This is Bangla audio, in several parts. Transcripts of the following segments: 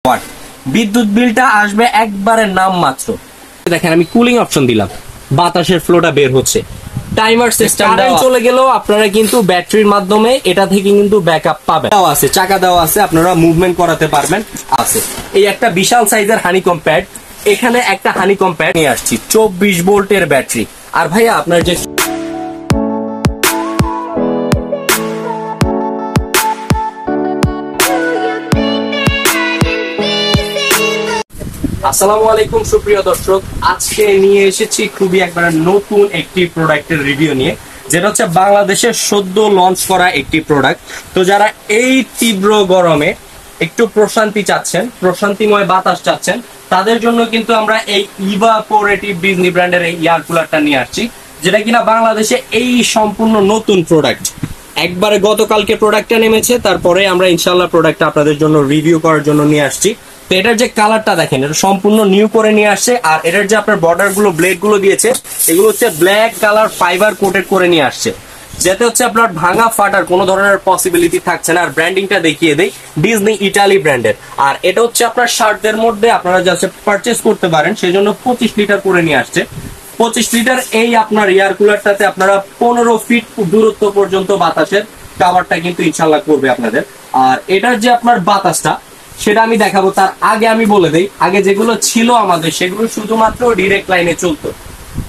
ওয়াট বিদ্যুৎ বিলটা আসবে একবারে নাম মাত্র। দেখেন আমি কুলিং অপশন দিলাম, বাতাসের ফ্লোটা বের হচ্ছে। টাইমার সিস্টেম চলে গেলেও আপনারা কিন্তু ব্যাটারির মাধ্যমে এটা থেকে কিন্তু ব্যাকআপ পাবেন। আছে চাকা দেওয়া আছে, আপনারা মুভমেন্ট করাতে পারবেন। আছে এই একটা বিশাল সাইজের হানিকম প্যাড, এখানে একটা হানিকম প্যাড নিয়ে আসছি 24 ভোল্টের ব্যাটারি। আর ভাইয়া আপনার যে আসসালামু আলাইকুম সুপ্রিয় দর্শক, আজকে নিয়ে এসেছি খুবই একবার নতুন একটি প্রোডাক্টের রিভিউ নিয়ে, যেটা হচ্ছে বাংলাদেশের সদ্য লঞ্চ করা একটি প্রোডাক্ট। তো যারা এই তীব্র গরমে একটু প্রশান্তি চাচ্ছেন, প্রশান্তিময় বাতাস চাচ্ছেন, তাদের জন্য কিন্তু আমরা এই ইভাপোরেটিভ ডিজনি ব্র্যান্ডের এই এয়ার কুলারটা নিয়ে আসছি, যেটা কিনা বাংলাদেশে এই সম্পূর্ণ নতুন প্রোডাক্ট। একবারে গতকালকে প্রোডাক্টটা নেমেছে, তারপরে আমরা ইনশাল্লাহ প্রোডাক্টটা আপনাদের জন্য রিভিউ করার জন্য নিয়ে আসছি। তো এটার যে কালারটা দেখেন, এটা সম্পূর্ণ নিউ করে নিয়ে আসছে। আর এটার যে আপনার বর্ডার গুলো, ব্লেড গুলো দিয়েছে, এগুলো হচ্ছে ব্ল্যাক কালার ফাইবার কোটেড করে নিয়ে আসছে, যাতে হচ্ছে আপনার ভাঙা ফাটার কোনো ধরনের পসিবিলিটি থাকছে না। আর ব্র্যান্ডিংটা দেখিয়ে দেই, ডিজনি ইটালি ব্র্যান্ডের। আর এটা হচ্ছে আপনার শার্টদের মধ্যে আপনারা যাতে পারচেস করতে পারেন, সেই জন্য 25 লিটার করে নিয়ে আসছে। 25 লিটার এই আপনার এয়ার কুলারটাতে আপনারা 15 ফিট দূরত্ব পর্যন্ত বাতাসের কাভারটা কিন্তু ইনশাল্লাহ করবে আপনাদের। আর এটার যে আপনার বাতাসটা, সেটা আমি দেখাবো। তার আগে আমি বলে দেই, আগে যেগুলো ছিল আমাদের, সেগুলো শুধুমাত্র ডিরেক্ট লাইনে চলতো।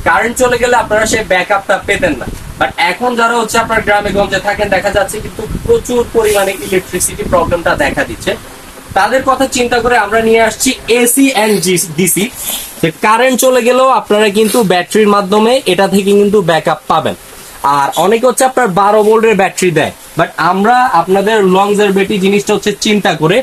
কারেন্ট চলে গেলে আপনারা সেই ব্যাকআপটা পেতেন না। বাট এখন যারা হচ্ছে আপনার গ্রামে গঞ্জে থাকেন, দেখা যাচ্ছে কিন্তু প্রচুর পরিমাণে ইলেকট্রিসিটি প্রবলেমটা দেখা দিচ্ছে। তাদের কথা চিন্তা করে আমরা নিয়ে আসছি এসি এন্ড ডিসি। কারেন্ট চলে গেলেও আপনারা কিন্তু ব্যাটারির মাধ্যমে এটা থেকে কিন্তু ব্যাকআপ পাবেন। আর অনেকে হচ্ছে আপনার 12 ভোল্টের ব্যাটারি দেয়, বাট আমরা আপনাদের লংজারভিটি জিনিসটা হচ্ছে চিন্তা করে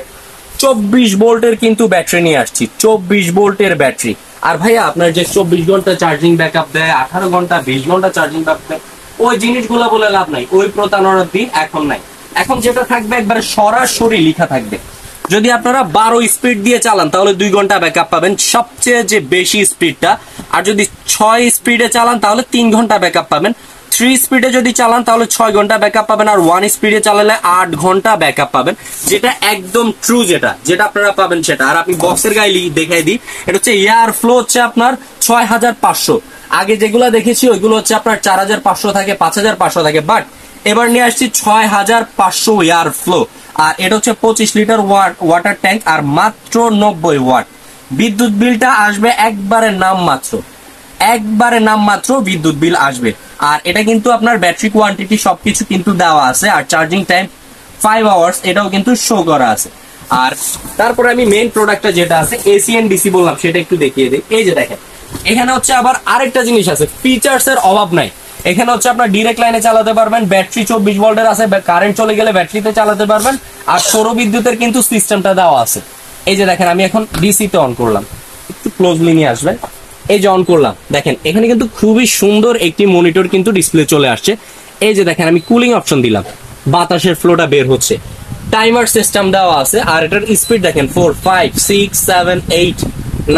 24 ভোল্টের কিন্তু ব্যাটারি নিয়ে আসছি। 24 ভোল্টের ব্যাটারি। আর ভাইয়া আপনার যে 24 ঘন্টা চার্জিং ব্যাকআপ দেয়, 18 ঘন্টা 20 ঘন্টা চার্জিং ব্যাকআপ দেয়, ওই জিনিসগুলো বলে লাভ নাই, ওই প্রতারণার দিন এখন নাই। এখন যেটা থাকবে একবারে সরাসরি লেখা থাকবে, যদি আপনারা 12 স্পিড দিয়ে চালান তাহলে 2 ঘন্টা ব্যাকআপ পাবেন, সবচেয়ে যে বেশি স্পিডটা। আর যদি 6 স্পিডে চালান তাহলে 3 ঘন্টা ব্যাকআপ পাবেন। 3 স্পিডে যদি চালান তাহলে 6 ঘন্টা ব্যাকআপ পাবেন। আর 1 স্পিডে চালালে 8 ঘন্টা ব্যাকআপ পাবেন, যেটা একদম ট্রু, যেটা আপনারা পাবেন সেটা। আর আপনি বক্সের গায়ে দেখাই দিই, এটা হচ্ছে এয়ার ফ্লো হচ্ছে আপনার 6500। আগে যেগুলো দেখেছি ওইগুলো হচ্ছে আপনার 4500 থাকে, 5500 থাকে, বাট এবার নিয়ে আসছি 6500 এয়ার ফ্লো। আর এটা হচ্ছে 25 লিটার ওয়াটার ট্যাঙ্ক, আর মাত্র 90 ওয়াট। বিদ্যুৎ বিলটা আসবে একবারে নাম মাত্র বিদ্যুৎ বিল আসবে। আর এটা কিন্তু আপনার ব্যাটারি কোয়ান্টিটি সবকিছু কিন্তু দেওয়া আছে। আর চার্জিং টাইম 5 আওয়ার্স, এটাও কিন্তু শো করা আছে। আর তারপরে আমি মেইন প্রোডাক্টটা যেটা আছে এসি এন্ড ডিসি বললাম, সেটা একটু দেখিয়ে দিই। এই যে দেখেন, এখানে হচ্ছে আবার আরেকটা জিনিস আছে, ফিচার্স এর অভাব নাই। এখানে হচ্ছে আপনার ডিরেক্ট লাইনে চালাতে পারবেন, ব্যাটারি 24 ভোল্টের আছে, কারেন্ট চলে গেলে ব্যাটারিতে চালাতে পারবেন। আর সৌর বিদ্যুতের কিন্তু সিস্টেমটা দেওয়া আছে। এই যে দেখেন, আমি এখন ডিসিতে অন করলাম, একটু ক্লোজলি নিয়ে আসবেন। এই যে অন করলাম, দেখেন এখানে কিন্তু খুবই সুন্দর একটি মনিটর কিন্তু ডিসপ্লে চলে আসছে। এই যে দেখেন আমি কুলিং অপশন দিলাম, বাতাসের ফ্লোটা বের হচ্ছে। টাইমার সিস্টেম দেওয়া আছে। আর এটার স্পিড দেখেন 4 5 6 7 8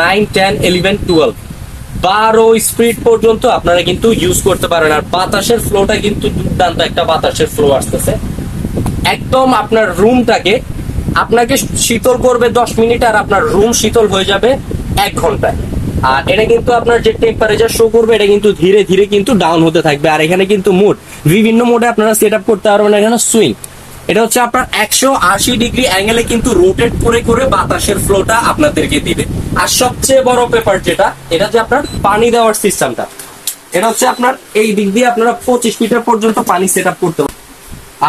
9 10 11 12 12 স্পিড পর্যন্ত আপনারা কিন্তু ইউজ করতে পারেন। আর বাতাসের ফ্লোটা কিন্তু দুর্দান্ত একটা বাতাসের ফ্লো আসতেছে, একদম আপনার রুমটাকে আপনাকে শীতল করবে 10 মিনিট, আর আপনার রুম শীতল হয়ে যাবে 1 ঘন্টায়। আর এটা কিন্তু আপনার যে টেম্পারেচার শো করবে, এটা কিন্তু ধীরে ধীরে কিন্তু ডাউন হতে থাকবে। আর এখানে কিন্তু মোড, বিভিন্ন মোডে আপনারা সেট আপ করতে পারবেন। এখানে সুইং, এটা হচ্ছে আপনার 180 ডিগ্রি অ্যাঙ্গেলে কিন্তু রোটেট করে করে বাতাসের ফ্লোটা আপনাদেরকে দিবে। আর সবচেয়ে বড় ব্যাপার যেটা, এটা যে আপনার পানি দেওয়ার সিস্টেমটা, এটা হচ্ছে আপনার এই দিক দিয়ে আপনারা 25 লিটার পর্যন্ত পানি সেট আপ করতে পারেন।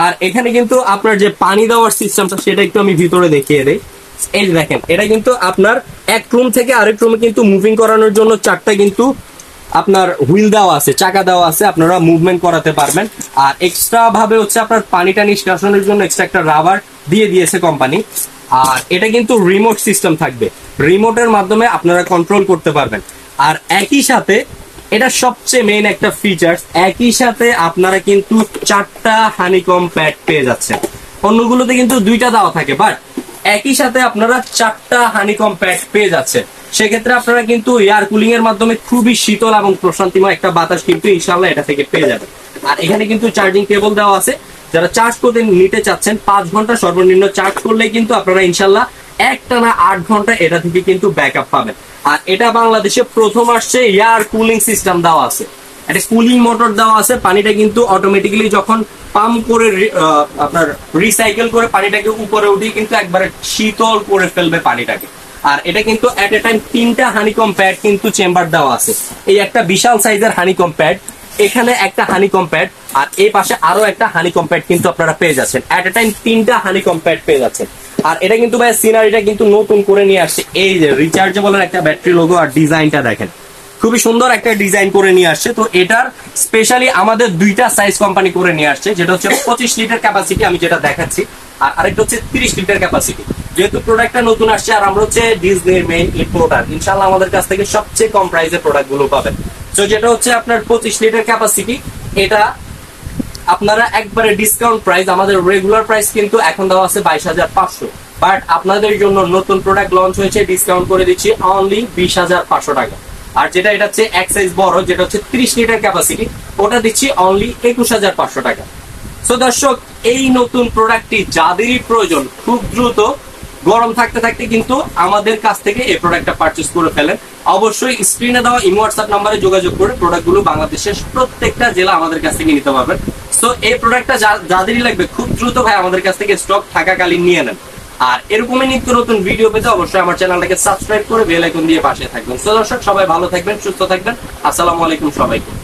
আর এখানে কিন্তু আপনার যে পানি দেওয়ার সিস্টেমটা, সেটা একটু আমি ভিতরে দেখিয়ে দেই। এই যে দেখেন, এটা কিন্তু আপনার এক রুম থেকে আরেক রুমে কিন্তু মুভিং করানোর জন্য 4টা কিন্তু আপনার হুইল দেওয়া আছে, চাকা দেওয়া আছে, আপনারা মুভমেন্ট করাতে পারবেন। আর এক্সট্রা ভাবে হচ্ছে আপনার পানিটা নিষ্কাশনের জন্য এক্সট্রা একটা রাবার দিয়ে দিয়েছে কোম্পানি। আর এটা কিন্তু রিমোট সিস্টেম থাকবে, রিমোটের মাধ্যমে আপনারা কন্ট্রোল করতে পারবেন। আর একই সাথে এটা সবচেয়ে মেইন একটা ফিচার্স, একই সাথে আপনারা কিন্তু 4টা হানিকম প্যাড পেয়ে যাচ্ছেন। অন্যগুলোতে কিন্তু 2টা দেওয়া থাকে, বাট একই সাথে আপনারা 4টা হানিকম প্যাড পেয়ে যাচ্ছেন। সেক্ষেত্রে আপনারা কিন্তু এয়ার কুলিং এর মাধ্যমে খুবই শীতল এবং প্রশান্তিময় একটা বাতাস কিন্তু ইনশাল্লাহ এটা থেকে পেয়ে যাবেন। আর এখানে কিন্তু চার্জিং কেবল দেওয়া আছে, যারা চার্জ করতে নিতে চাচ্ছেন 5 ঘন্টা সর্বনিম্ন চার্জ করলে কিন্তু আপনারা ইনশাল্লাহ একটানা 8 ঘন্টা এটা থেকে কিন্তু ব্যাকআপ পাবেন। আর এটা বাংলাদেশে প্রথম আসছে এয়ার কুলিং সিস্টেম দেওয়া আছে, একটা কুলিং মোটর দেওয়া আছে। পানিটা কিন্তু অটোমেটিক্যালি যখন পাম্প করে আপনার রিসাইকেল করে পানিটাকে উপরে উঠিয়ে কিন্তু একবারে শীতল করে ফেলবে পানিটাকে। আর এটা কিন্তু এট এ টাইম 3টা হানিকম প্যাড কিন্তু চেম্বার দেওয়া আছে। এই একটা বিশাল সাইজের হানিকম প্যাড, এখানে একটা হানিকম প্যাড, আর এই পাশে আরো একটা হানিকম প্যাড কিন্তু আপনারা পেয়ে যাচ্ছেন। এট এ টাইম 3টা হানিকম প্যাড পেয়ে যাচ্ছেন। আর এটা কিন্তু ভাই সিনারিটা কিন্তু নতুন করে নিয়ে আসছে। এই যে রিচার্জেবল একটা ব্যাটারি লোগো আর ডিজাইনটা দেখেন, খুবই সুন্দর একটা ডিজাইন করে নিয়ে আসছে। তো এটার স্পেশালি আমাদের 2টা সাইজ কোম্পানি করে নিয়ে আসছে, যেটা হচ্ছে 25 লিটার ক্যাপাসিটি আমি যেটা দেখাচ্ছি, আর আরেকটা হচ্ছে 30 লিটার ক্যাপাসিটি। যেহেতু প্রোডাক্টটা নতুন আসছে আর আমরা হচ্ছে ডিজনির মেইন ইম্পোর্টার, ইনশাআল্লাহ আমাদের কাছ থেকে সবচেয়ে কম প্রাইসে প্রোডাক্ট গুলো পাবেন। তো যেটা হচ্ছে আপনার 25 লিটার ক্যাপাসিটি, এটা আপনারা একবারে ডিসকাউন্ট প্রাইস, আমাদের রেগুলার প্রাইস কিন্তু এখন দেওয়া আছে 22,500, বাট আপনাদের জন্য নতুন প্রোডাক্ট লঞ্চ হয়েছে, ডিসকাউন্ট করে দিচ্ছি অনলি 20,500 টাকা। আর যেটা এটা হচ্ছে এক সাইজ বড়, যেটা হচ্ছে 30 লিটার ক্যাপাসিটি, ওটা দিচ্ছি অনলি 21,500 টাকা। সো দর্শক, এই নতুন প্রোডাক্টটি যাদেরই প্রয়োজন খুব দ্রুত গরম থাকতে থাকতে কিন্তু আমাদের কাছ থেকে এই প্রোডাক্টটা পারচেজ করে ফেলেন। অবশ্যই স্ক্রিনে দেওয়া ইমো হোয়াটসঅ্যাপ নাম্বারে যোগাযোগ করে প্রোডাক্টগুলো বাংলাদেশের প্রত্যেকটা জেলা আমাদের কাছ থেকে নিতে পারবেন। সো এই প্রোডাক্টটা যাদেরই লাগবে খুব দ্রুত ভাই আমাদের কাছ থেকে স্টক থাকাকালীন নিয়ে নেন। আর এরকমই নিত্য নতুন ভিডিও পেতে অবশ্যই আমার চ্যানেলটাকে সাবস্ক্রাইব করে বেল আইকন দিয়ে পাশে থাকবেন। সো দর্শক, সবাই ভালো থাকবেন, সুস্থ থাকবেন। আসসালামু আলাইকুম সবাইকে।